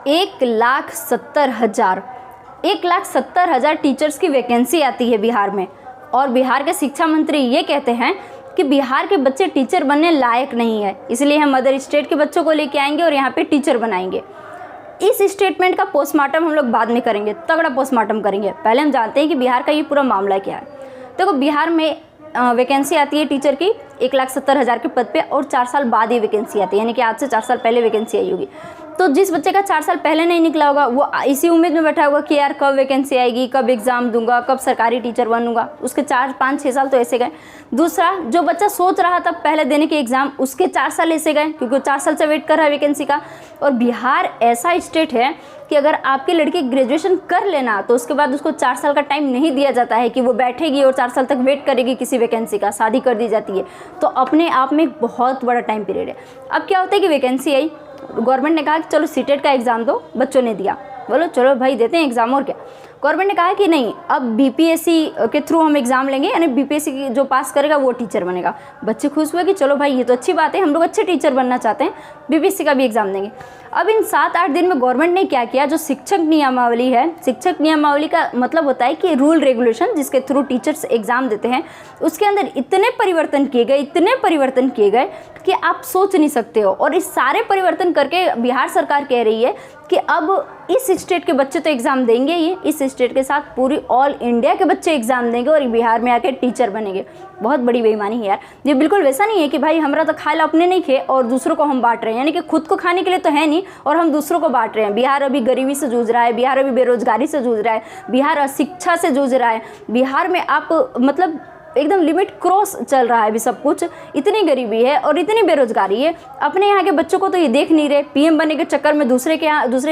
1,70,000 teachers की vacancy आती है बिहार में, और बिहार के शिक्षा मंत्री ये कहते हैं कि बिहार के बच्चे टीचर बनने लायक नहीं है, इसलिए हम अदर स्टेट के बच्चों को लेके आएंगे और यहाँ पे टीचर बनाएंगे। इस स्टेटमेंट का पोस्टमार्टम हम लोग बाद में करेंगे, तगड़ा पोस्टमार्टम करेंगे। पहले हम जानते हैं कि बिहार का ये पूरा मामला क्या है। देखो, बिहार में वैकेंसी आती है टीचर की 1,70,000 के पद पे, और 4 साल बाद ये वैकेंसी आती है, यानी कि आज से 4 साल पहले वैकेंसी आई होगी। तो जिस बच्चे का 4 साल पहले नहीं निकला होगा वो इसी उम्मीद में बैठा होगा कि यार कब वैकेंसी आएगी, कब एग्ज़ाम दूंगा, कब सरकारी टीचर बनूंगा। उसके 4, 5, 6 साल तो ऐसे गए। दूसरा, जो बच्चा सोच रहा था पहले देने के एग्ज़ाम, उसके 4 साल ऐसे गए, क्योंकि वो 4 साल से वेट कर रहा है वैकेंसी का। और बिहार ऐसा स्टेट है कि अगर आपकी लड़की ग्रेजुएशन कर लेना तो उसके बाद उसको 4 साल का टाइम नहीं दिया जाता है कि वो बैठेगी और 4 साल तक वेट करेगी किसी वैकेंसी का, शादी कर दी जाती है। तो अपने आप में एक बहुत बड़ा टाइम पीरियड है। अब क्या होता है कि वैकेंसी आई, गवर्नमेंट ने कहा कि चलो सीटेट का एग्ज़ाम दो, बच्चों ने दिया, बोलो चलो भाई देते हैं एग्ज़ाम, और क्या। गवर्नमेंट ने कहा कि नहीं, अब बीपीएससी के थ्रू हम एग्ज़ाम लेंगे, यानी बीपीएससी जो पास करेगा वो टीचर बनेगा। बच्चे खुश हुए कि चलो भाई ये तो अच्छी बात है, हम लोग अच्छे टीचर बनना चाहते हैं, बीपीएससी का भी एग्ज़ाम देंगे। अब इन 7-8 दिन में गवर्नमेंट ने क्या किया, जो शिक्षक नियमावली है, शिक्षक नियमावली का मतलब होता है कि रूल रेगुलेशन जिसके थ्रू टीचर्स एग्ज़ाम देते हैं, उसके अंदर इतने परिवर्तन किए गए कि आप सोच नहीं सकते हो। और इस सारे परिवर्तन करके बिहार सरकार कह रही है कि अब इस स्टेट के बच्चे तो एग्ज़ाम देंगे ही, इस स्टेट के साथ पूरी ऑल इंडिया के बच्चे एग्ज़ाम देंगे और बिहार में आके टीचर बनेंगे। बहुत बड़ी बेईमानी है यार। ये बिल्कुल वैसा नहीं है कि भाई हमारा तो खाए अपने नहीं खे और दूसरों को हम बांट रहे हैं, यानी कि खुद को खाने के लिए तो है नहीं और हम दूसरों को बांट रहे हैं। बिहार अभी गरीबी से जूझ रहा है, बिहार अभी बेरोजगारी से जूझ रहा है, बिहार अशिक्षा से जूझ रहा है। बिहार में आप मतलब एकदम लिमिट क्रॉस चल रहा है अभी सब कुछ। इतनी गरीबी है और इतनी बेरोजगारी है, अपने यहाँ के बच्चों को तो ये देख नहीं रहे। पीएम बनने के चक्कर में दूसरे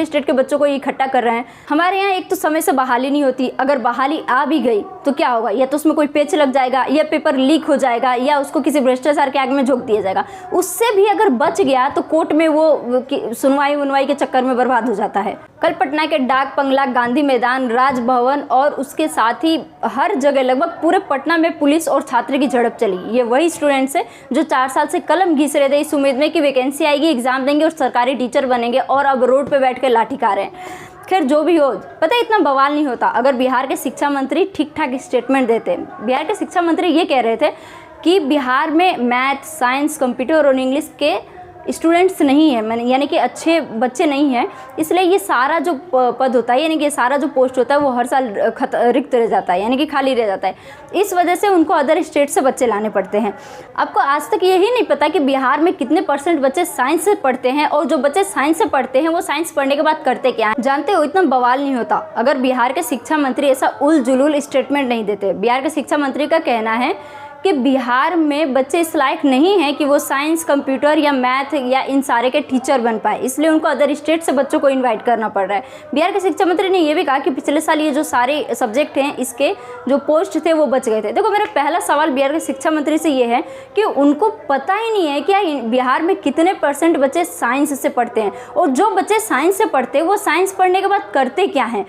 स्टेट के बच्चों को ये इकट्ठा कर रहे हैं। हमारे यहाँ एक तो समय से बहाली नहीं होती, अगर बहाली आ भी गई तो क्या होगा, या तो उसमें कोई पेच लग जाएगा, या पेपर लीक हो जाएगा, या उसको किसी भ्रष्टाचार के आग में झोंक दिया जाएगा। उससे भी अगर बच गया तो कोर्ट में वो सुनवाई के चक्कर में बर्बाद हो जाता है। कल पटना के डाक बंगला, गांधी मैदान, राजभवन और उसके साथ ही हर जगह लगभग पूरे पटना में पुलिस और छात्र की झड़प चली। ये वही स्टूडेंट्स हैं जो 4 साल से कलम घिस रहे थे इस उम्मीद में कि वैकेंसी आएगी, एग्जाम देंगे और सरकारी टीचर बनेंगे, और अब रोड पे बैठ कर लाठी खा रहे हैं। खैर जो भी हो, पता है इतना बवाल नहीं होता अगर बिहार के शिक्षा मंत्री ठीक ठाक स्टेटमेंट देते। बिहार के शिक्षा मंत्री ये कह रहे थे कि बिहार में मैथ, साइंस, कंप्यूटर और इंग्लिश के स्टूडेंट्स नहीं है, यानी कि अच्छे बच्चे नहीं हैं, इसलिए ये सारा जो पद होता है, यानी कि सारा जो पोस्ट होता है वो हर साल रिक्त रह जाता है, यानी कि खाली रह जाता है। इस वजह से उनको अदर स्टेट से बच्चे लाने पड़ते हैं। आपको आज तक यही नहीं पता कि बिहार में कितने % बच्चे साइंस से पढ़ते हैं, और जो बच्चे साइंस से पढ़ते हैं वो साइंस पढ़ने के बाद करते क्या हैं जानते हो? इतना बवाल नहीं होता अगर बिहार के शिक्षा मंत्री ऐसा उल जुलूल स्टेटमेंट नहीं देते। बिहार के शिक्षा मंत्री का कहना है कि बिहार में बच्चे इस लायक नहीं हैं कि वो साइंस, कंप्यूटर या मैथ या इन सारे के टीचर बन पाए, इसलिए उनको अदर स्टेट से बच्चों को इनवाइट करना पड़ रहा है। बिहार के शिक्षा मंत्री ने ये भी कहा कि पिछले साल ये जो सारे सब्जेक्ट हैं इसके जो पोस्ट थे वो बच गए थे। देखो, मेरा पहला सवाल बिहार के शिक्षा मंत्री से ये है कि उनको पता ही नहीं है कि बिहार में कितने % बच्चे साइंस से पढ़ते हैं, और जो बच्चे साइंस से पढ़ते हैं वो साइंस पढ़ने के बाद करते क्या हैं।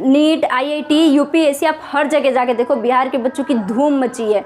नीट, IIT, UPSC, आप हर जगह जाके देखो बिहार के बच्चों की धूम मची है।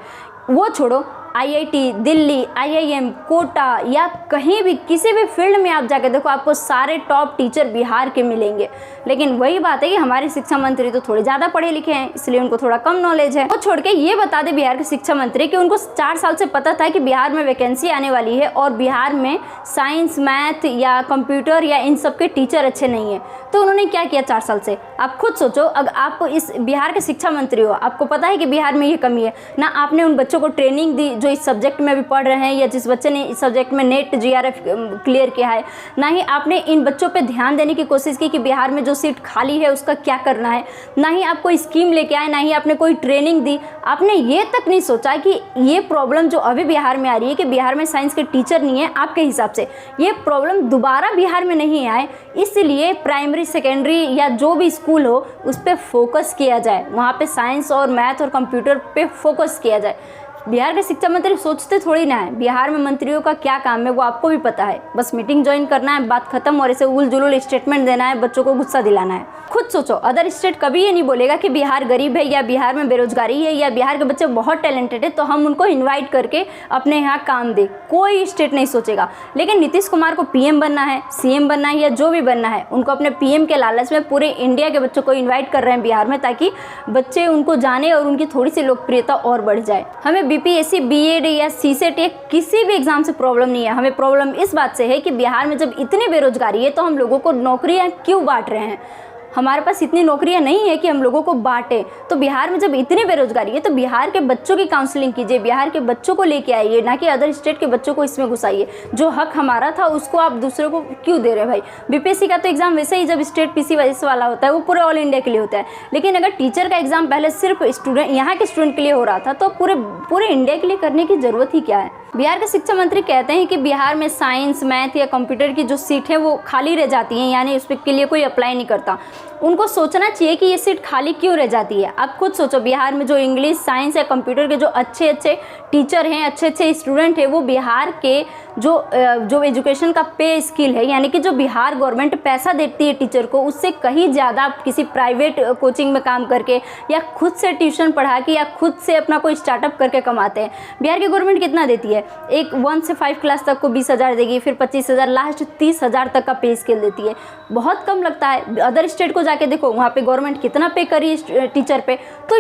वो छोड़ो, IIT, दिल्ली, IIM, कोटा या कहीं भी किसी भी फील्ड में आप जाके देखो, आपको सारे टॉप टीचर बिहार के मिलेंगे। लेकिन वही बात है कि हमारे शिक्षा मंत्री तो थोड़े ज़्यादा पढ़े लिखे हैं, इसलिए उनको थोड़ा कम नॉलेज है। वो छोड़ के ये बता दे बिहार के शिक्षा मंत्री कि उनको 4 साल से पता था कि बिहार में वैकेंसी आने वाली है और बिहार में साइंस, मैथ या कंप्यूटर या इन सब के टीचर अच्छे नहीं है, तो उन्होंने क्या किया 4 साल से? आप खुद सोचो, अगर आप इस बिहार के शिक्षा मंत्री हो, आपको पता है कि बिहार में ये कमी है ना, आपने उन बच्चों को ट्रेनिंग दी जो इस सब्जेक्ट में भी पढ़ रहे हैं, या जिस बच्चे ने इस सब्जेक्ट में नेट GRF क्लियर किया है, ना ही आपने इन बच्चों पे ध्यान देने की कोशिश की कि बिहार में जो सीट खाली है उसका क्या करना है, ना ही आप कोई स्कीम लेके आए, ना ही आपने कोई ट्रेनिंग दी। आपने ये तक नहीं सोचा कि ये प्रॉब्लम जो अभी बिहार में आ रही है कि बिहार में साइंस के टीचर नहीं है, आपके हिसाब से ये प्रॉब्लम दोबारा बिहार में नहीं आए, इसलिए प्राइमरी, सेकेंडरी या जो भी स्कूल हो उस पर फोकस किया जाए, वहाँ पे साइंस और मैथ और कंप्यूटर पे फोकस किया जाए। बिहार के शिक्षा मंत्री सोचते थोड़ी ना है, बिहार में मंत्रियों का क्या काम है वो आपको भी पता है। बस मीटिंग ज्वाइन करना है, बात खत्म, और ऐसे उल जुलूल स्टेटमेंट देना है, बच्चों को गुस्सा दिलाना है। खुद सोचो, अदर स्टेट कभी ये नहीं बोलेगा कि बिहार गरीब है या बिहार में बेरोजगारी है या बिहार के बच्चे बहुत टैलेंटेड है तो हम उनको इन्वाइट करके अपने यहाँ काम दे, कोई स्टेट नहीं सोचेगा। लेकिन नीतीश कुमार को पीएम बनना है, सीएम बनना है या जो भी बनना है, उनको अपने पीएम के लालच में पूरे इंडिया के बच्चों को इन्वाइट कर रहे हैं बिहार में, ताकि बच्चे उनको जाने और उनकी थोड़ी सी लोकप्रियता और बढ़ जाए। हमें बीपीएससी, बीएड या सीसेट या किसी भी एग्जाम से प्रॉब्लम नहीं है, हमें प्रॉब्लम इस बात से है कि बिहार में जब इतनी बेरोजगारी है तो हम लोगों को नौकरियां क्यों बांट रहे हैं। हमारे पास इतनी नौकरियां नहीं है कि हम लोगों को बांटे। तो बिहार में जब इतनी बेरोजगारी है तो बिहार के बच्चों की काउंसलिंग कीजिए, बिहार के बच्चों को लेके आइए, ना कि अदर स्टेट के बच्चों को इसमें घुसाइए। जो हक हमारा था उसको आप दूसरों को क्यों दे रहे हैं भाई। बीपीएससी का तो एग्जाम वैसे ही जब स्टेट पीसी वाला होता है वो पूरे ऑल इंडिया के लिए होता है, लेकिन अगर टीचर का एग्जाम पहले सिर्फ स्टूडेंट, यहाँ के स्टूडेंट के लिए हो रहा था तो पूरे इंडिया के लिए करने की जरूरत ही क्या है। बिहार के शिक्षा मंत्री कहते हैं कि बिहार में साइंस, मैथ या कंप्यूटर की जो सीट है वो खाली रह जाती हैं, यानी उस के लिए कोई अप्लाई नहीं करता। उनको सोचना चाहिए कि ये सीट खाली क्यों रह जाती है। आप खुद सोचो, बिहार में जो इंग्लिश, साइंस या कंप्यूटर के जो अच्छे टीचर हैं, अच्छे स्टूडेंट हैं, वो बिहार के जो एजुकेशन का पे स्किल है, यानी कि जो बिहार गवर्नमेंट पैसा देती है टीचर को, उससे कहीं ज़्यादा किसी प्राइवेट कोचिंग में काम करके या खुद से ट्यूशन पढ़ा के या खुद से अपना कोई स्टार्टअप करके कमाते हैं। बिहार की गवर्नमेंट कितना देती है? एक 1 से 5 क्लास तक को 20,000 देगी, फिर 25,000, लास्ट 30,000 तक का पे स्केल देती है। बहुत कम लगता है। अदर स्टेट को जाके देखो, वहाँ पे गवर्नमेंट कितना पे करी है टीचर पे। तो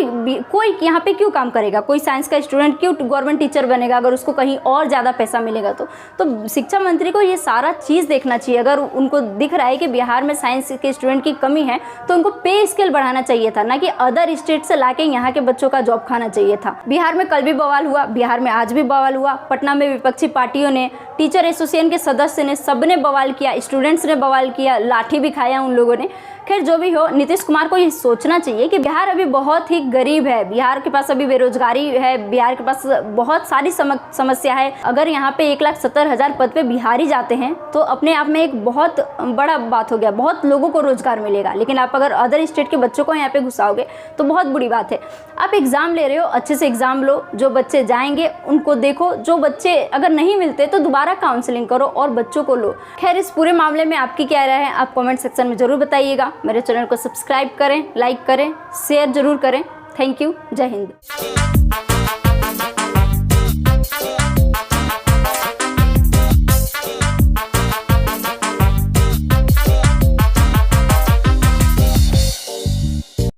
कोई यहाँ पे क्यों काम करेगा? कोई साइंस का स्टूडेंट क्यों गवर्नमेंट टीचर बनेगा अगर उसको कहीं और ज़्यादा पैसा मिलेगा? तो शिक्षा मंत्री को ये सारा चीज़ देखना चाहिए। अगर उनको दिख रहा है कि बिहार में साइंस के स्टूडेंट की कमी है तो उनको पे स्केल बढ़ाना चाहिए था, ना कि अदर स्टेट से लाके यहाँ के बच्चों का जॉब खाना चाहिए था। बिहार में कल भी बवाल हुआ, बिहार में आज भी बवाल हुआ। पटना में विपक्षी पार्टियों ने, टीचर एसोसिएशन के सदस्य ने, सबने बवाल किया, स्टूडेंट्स ने बवाल किया, लाठी भी खाया उन लोगों ने। खैर जो भी हो, नीतीश कुमार को ये सोचना चाहिए कि बिहार अभी बहुत ही गरीब है, बिहार के पास अभी बेरोजगारी है, बिहार के पास बहुत सारी समस्या है। अगर यहाँ पे 1,70,000 पद पे बिहारी जाते हैं तो अपने आप में एक बहुत बड़ा बात हो गया, बहुत लोगों को रोजगार मिलेगा। लेकिन आप अगर अदर स्टेट के बच्चों को यहाँ पे घुसाओगे तो बहुत बुरी बात है। आप एग्ज़ाम ले रहे हो, अच्छे से एग्ज़ाम लो, जो बच्चे जाएंगे उनको देखो, जो बच्चे अगर नहीं मिलते तो दोबारा काउंसलिंग करो और बच्चों को लो। खैर इस पूरे मामले में आपकी क्या राय है, आप कमेंट सेक्शन में ज़रूर बताइएगा। मेरे चैनल को सब्सक्राइब करें, लाइक करें, शेयर ज़रूर करें। Thank you. जय हिंद।